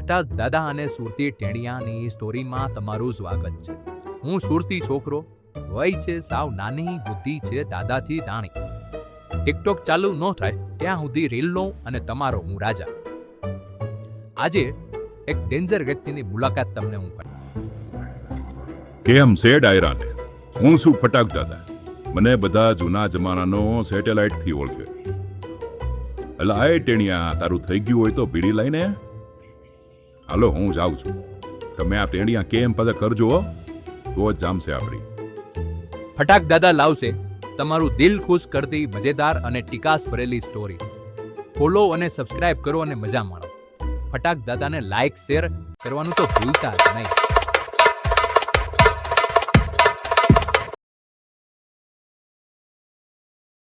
ફટાક દાદા અને સુરતી ટેણિયાની સ્ટોરીમાં તમારું સ્વાગત છે. હું સુરતી છોકરો, વય છે સાવ નાની, બુદ્ધિ છે દાદાથી દાણી. ટિકટોક ચાલુ ન થાય ત્યાં સુધી રીલ લો અને તમારો હું રાજા. આજે એક ડેન્જર વ્યક્તિની મુલાકાત તમને હું કરું. કેમ છે ડાયરાને? હું શું ફટાક દાદા? મને બધા જૂના જમાનાનો સેટેલાઇટથી ઓળખે. એટલે આ ટેણિયા તારું થઈ ગયું હોય તો બીડી લઈને હાલો હું જાઉં છું. તમે આ ટેણિયા કેમ પાછા કરજો હો, તો જ જામશે આપણી. ફટાક દાદા લાવશે તમારું દિલ ખુશ કરતી મજેદાર અને ટીકાસ ભરેલી સ્ટોરીઝ. ફોલો અને સબસ્ક્રાઇબ કરો અને મજા માણો. ફટાક દાદાને લાઈક શેર કરવાનું તો ભૂલતા જ નહીં.